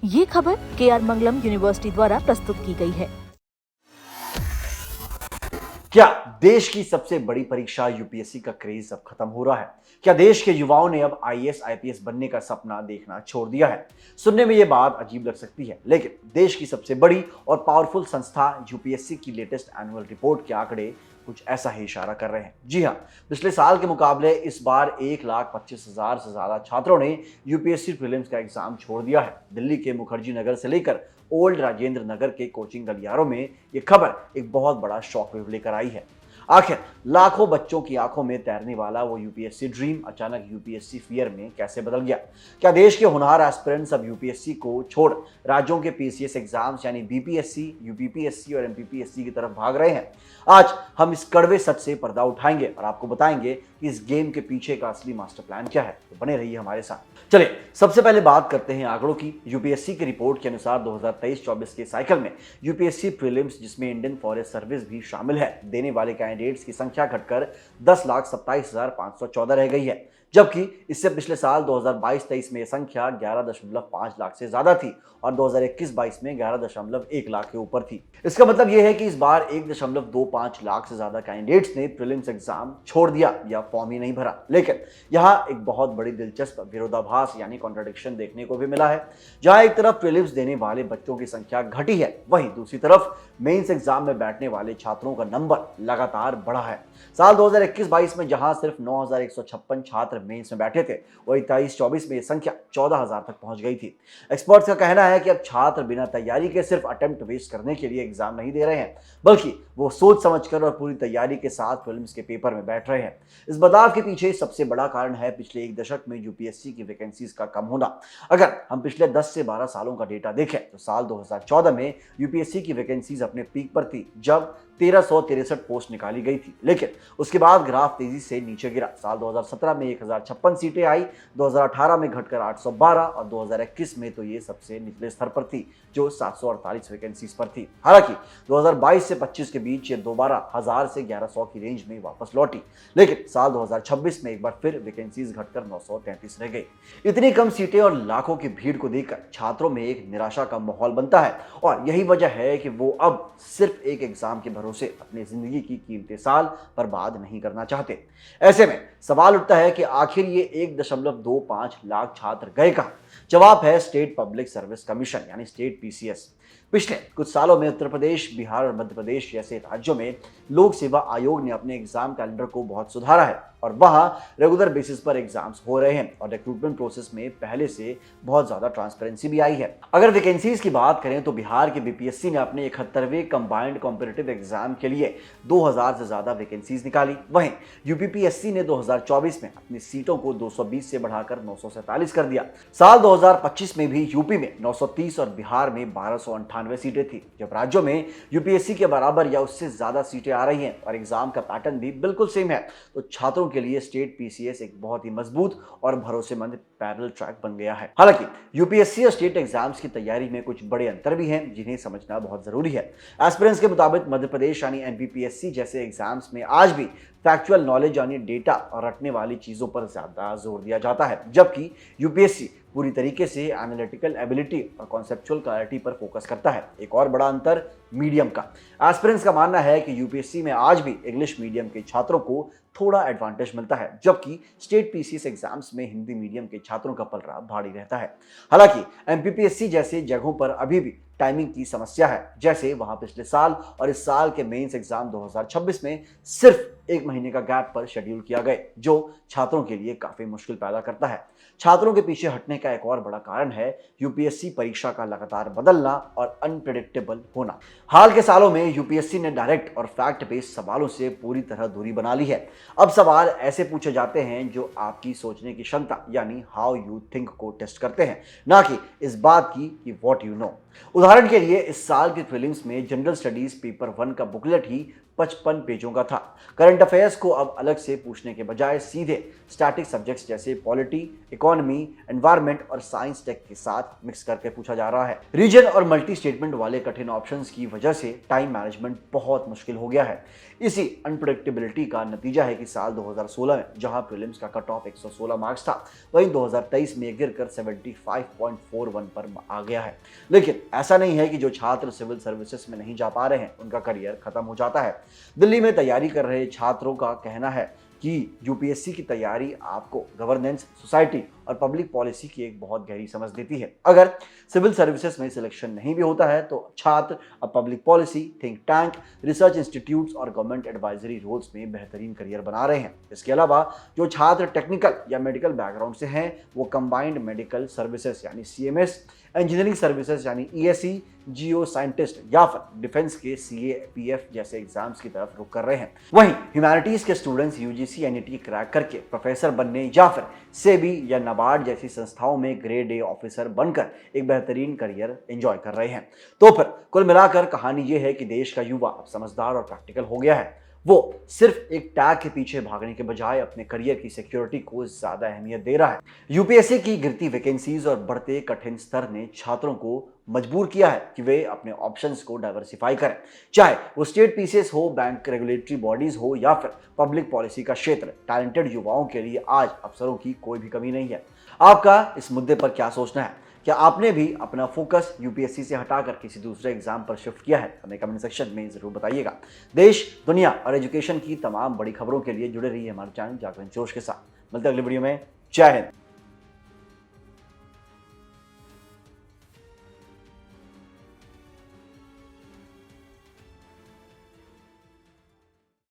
ये खबर KR मंगलम university द्वारा प्रस्तुत की गई है। क्या देश की सबसे बड़ी परीक्षा यूपीएससी का क्रेज अब खत्म हो रहा है? क्या देश के युवाओं ने अब आईएएस आईपीएस बनने का सपना देखना छोड़ दिया है? सुनने में यह बात अजीब लग सकती है, लेकिन देश की सबसे बड़ी और पावरफुल संस्था यूपीएससी की लेटेस्ट एनुअल रिपोर्ट के आंकड़े कुछ ऐसा ही इशारा कर रहे हैं। जी हाँ, पिछले साल के मुकाबले इस बार 1,25,000 से ज्यादा छात्रों ने यूपीएससी प्रीलिम्स का एग्जाम छोड़ दिया है। दिल्ली के मुखर्जी नगर से लेकर ओल्ड राजेंद्र नगर के कोचिंग गलियारों में ये खबर एक बहुत बड़ा शॉक वेव लेकर आई है। आखिर लाखों बच्चों की आंखों में तैरने वाला वो यूपीएससी ड्रीम अचानक यूपीएससी फियर में कैसे बदल गया? क्या देश के होनहार एस्पिरेंट्स अब यूपीएससी को छोड़ राज्यों के पीसीएस एग्जाम्स यानी बीपीएससी, यूपीपीएससी और एमपीपीएससी की तरफ भाग रहे हैं? आज हम इस कड़वे सच से पर्दा उठाएंगे और आपको बताएंगे कि इस गेम के पीछे का असली मास्टर प्लान क्या है। तो बने रहिए हमारे साथ। चलिए सबसे पहले बात करते हैं आंकड़ों की। यूपीएससी की रिपोर्ट के अनुसार 2023-24 के साइकिल में यूपीएससी प्रीलिम्स, जिसमें इंडियन फॉरेस्ट सर्विस भी शामिल है, देने वाले कैंडिडेट्स की संख्या घटकर 10,27,514 रह गई है, जबकि इससे पिछले साल 2022-23 में यह संख्या 11.5 लाख से ज्यादा थी और 2021-22 में 11.1 लाख के ऊपर थी। इसका मतलब यह है कि इस बार 1.25 लाख से ज्यादा कैंडिडेट्स ने प्रीलिम्स एग्जाम छोड़ दिया या फॉर्म ही नहीं भरा। लेकिन यहाँ एक बहुत बड़ी दिलचस्प विरोधाभास यानी कॉन्ट्रडिक्शन देखने को भी मिला है। जहां एक तरफ प्रीलिम्स देने वाले बच्चों की संख्या घटी है, वहीं दूसरी तरफ मेंस एग्जाम में बैठने वाले छात्रों का नंबर लगातार बढ़ा है। साल 2021-22 में जहां सिर्फ 9,156 छात्र मेंस में बैठे थे, वही 23-24 में यह संख्या 14,000 तक पहुंच गई थी। एक्सपर्ट्स का कहना है कि अब छात्र बिना तैयारी के सिर्फ अटेम्प्ट वेस्ट करने के लिए एग्जाम नहीं दे रहे हैं, बल्कि वो सोच समझकर और पूरी तैयारी के साथ प्रीलिम्स के पेपर में बैठ रहे हैं। इस बदलाव के पीछे सबसे बड़ा कारण है पिछले एक दशक में यूपीएससी की वैकेंसीज का कम होना। अगर हम पिछले 10 से 12 सालों का डेटा देखें तो साल 2014 में यूपीएससी की वैकेंसीज अपने पीक पर थी, जब 1363 पोस्ट निकाली गई थी। लेकिन उसके बाद ग्राफ तेजी से नीचे गिरा। साल 2017 में 1056 सीटें आई, 2018 में घटकर 812 और 2021 में तो ये सबसे निचले स्तर पर थी, जो 748 वैकेंसीज पर थी। हालांकि 2022 से 25 के बीच ये दोबारा 1000 से 1100 की रेंज में वापस लौटी, लेकिन साल 2026 में एक बार फिर वैकेंसीज घटकर 933 रह गई। इतनी कम सीटें और लाखों की भीड़ को देखकर छात्रों में एक निराशा का माहौल बनता है और यही वजह है कि वो अब सिर्फ एक एग्जाम के भरोसे अपनी जिंदगी की कीमती साल बर्बाद नहीं करना चाहते। ऐसे में सवाल उठता है कि आखिर ये 1.25 लाख छात्र गए कहां? जवाब है स्टेट पब्लिक सर्विस कमीशन यानी स्टेट पीसीएस। पिछले कुछ सालों में उत्तर प्रदेश, बिहार और मध्य प्रदेश जैसे राज्यों में लोक सेवा आयोग ने अपने एग्जाम कैलेंडर को बहुत सुधारा है और वहां रेगुलर बेसिस पर एग्जाम्स हो रहे हैं और रिक्रूटमेंट प्रोसेस में पहले से बहुत ज्यादा ट्रांसपेरेंसी भी आई है। अगर वैकेंसीज की बात करें तो बिहार के बीपीएससी ने अपने 71वें कंबाइंड कॉम्पिटिटिव एग्जाम के लिए 2000 से ज्यादा वैकेंसीज निकाली। वहीं यूपीपीएससी ने 2024 में अपनी सीटों को 220 से बढ़ाकर 947 कर दिया। साल 2025 में भी यूपी में 930 और बिहार में 1298 सीटें थी, जब राज्यों में यूपीएससी के बराबर या उससे ज्यादा सीटें आ रही हैं और एग्जाम का पैटर्न भी बिल्कुल सेम है, तो छात्रों के लिए स्टेट पीसीएस एक बहुत ही मजबूत और भरोसेमंद पैरेलल ट्रैक बन गया है। हालांकि यूपीएससी और स्टेट एग्जाम्स की तैयारी में कुछ बड़े अंतर भी हैं, जिन्हें समझना बहुत जरूरी है। एस्पिरेंट्स के मुताबिक मध्य प्रदेश यानी एमपीपीएससी जैसे एग्जाम्स में आज भी फैक्चुअल नॉलेज यानी डेटा और रटने वाली चीजों पर ज्यादा जोर दिया जाता है, जबकि यूपीएससी पूरी तरीके से एनालिटिकल एबिलिटी और कॉन्सेप्चुअल क्लैरिटी पर फोकस करता है। एक और बड़ा अंतर मीडियम का। एस्पिरेंट्स का मानना है कि यूपीएससी में आज भी इंग्लिश मीडियम के छात्रों को थोड़ा एडवांटेज मिलता है, जबकि स्टेट पीसीएस एग्जाम्स में हिंदी मीडियम के छात्रों का पलड़ा भारी रहता है। हालांकि एमपीपीएससी जैसे जगहों पर अभी भी टाइमिंग की समस्या है, जैसे वहां पिछले साल और इस साल के मेंस एग्जाम 2026 में सिर्फ 1 महीने का गैप पर शेड्यूल किया गया, जो छात्रों के लिए काफी मुश्किल पैदा करता है। छात्रों के पीछे हटने का एक और बड़ा कारण है यूपीएससी परीक्षा का लगातार बदलना और अनप्रेडिक्टेबल होना। हाल के सालों में यूपीएससी ने डायरेक्ट और फैक्ट बेस्ड सवालों से पूरी तरह दूरी बना ली है। अब सवाल ऐसे पूछे जाते हैं जो आपकी सोचने की क्षमता यानी हाउ यू थिंक को टेस्ट करते हैं, ना कि इस बात की कि व्हाट यू नो। उदाहरण के लिए इस साल के प्रीलिम्स में जनरल स्टडीज पेपर 1 का बुकलेट ही 55 पेजों का था। करंट अफेयर्स को अब अलग से पूछने के बजाय सीधे स्टैटिक सब्जेक्ट्स जैसे पॉलिटी, इकोनॉमी, एनवायरनमेंट और साइंस टेक के साथ मिक्स करके पूछा जा रहा है। रीजन और मल्टी स्टेटमेंट वाले कठिन ऑप्शंस की वजह से टाइम मैनेजमेंट बहुत मुश्किल हो गया है। इसी अनप्रेडिक्टेबिलिटी का नतीजा है कि साल 2016 में जहां प्रीलिम्स का कट ऑफ 116 मार्क्स था, वहीं 2023 में गिरकर 75.41 पर आ गया है। लेकिन ऐसा नहीं है कि जो छात्र सिविल सर्विसेज में नहीं जा पा रहे हैं उनका करियर खत्म हो जाता है। दिल्ली में तैयारी कर रहे छात्रों का कहना है कि यूपीएससी की तैयारी आपको गवर्नेंस, सोसाइटी और पब्लिक पॉलिसी की एक बहुत गहरी समझ देती है। अगर सिविल सर्विसेज में सिलेक्शन नहीं भी होता है तो छात्र अब public policy, think tank, research institutes और गवर्नमेंट एडवाइजरी रोल्स में बेहतरीन करियर बना रहे हैं। इसके अलावा जो छात्र टेक्निकल या मेडिकल बैकग्राउंड से हैं वो कंबाइंड मेडिकल सर्विसेज यानी सीएमएस, इंजीनियरिंग सर्विसेज यानी ईएसई, जियो साइंटिस्ट या फिर डिफेंस के सीएपीएफ जैसे एग्जाम्स की तरफ रुख कर रहे हैं। वहीं ह्यूमैनिटीज के स्टूडेंट्स यूजीसी एनईटी क्रैक करके प्रोफेसर बनने या फिर सेबी या नाबार्ड जैसी संस्थाओं में ग्रेड ए ऑफिसर बनकर एक बेहतरीन करियर एंजॉय कर रहे हैं। तो फिर कुल मिलाकर कहानी यह है कि देश का युवा अब समझदार और प्रैक्टिकल हो गया है। वो सिर्फ एक टैग के पीछे भागने के बजाय अपने करियर की सिक्योरिटी को ज्यादा अहमियत दे रहा है। यूपीएससी की गिरती वैकेंसीज और बढ़ते कठिन स्तर ने छात्रों को मजबूर किया है कि वे अपने ऑप्शंस को डाइवर्सिफाई करें, चाहे वो स्टेट पीसीएस हो, बैंक रेगुलेटरी बॉडीज हो या फिर पब्लिक पॉलिसी का क्षेत्र। टैलेंटेड युवाओं के लिए आज अवसरों की कोई भी कमी नहीं है। आपका इस मुद्दे पर क्या सोचना है? क्या आपने भी अपना फोकस यूपीएससी से हटाकर किसी दूसरे एग्जाम पर शिफ्ट किया है? हमें कमेंट सेक्शन में जरूर बताइएगा। देश, दुनिया और एजुकेशन की तमाम बड़ी खबरों के लिए जुड़े रहिए हमारे चैनल जागरण जोश के साथ। मिलते हैं अगली वीडियो में। जय हिंद।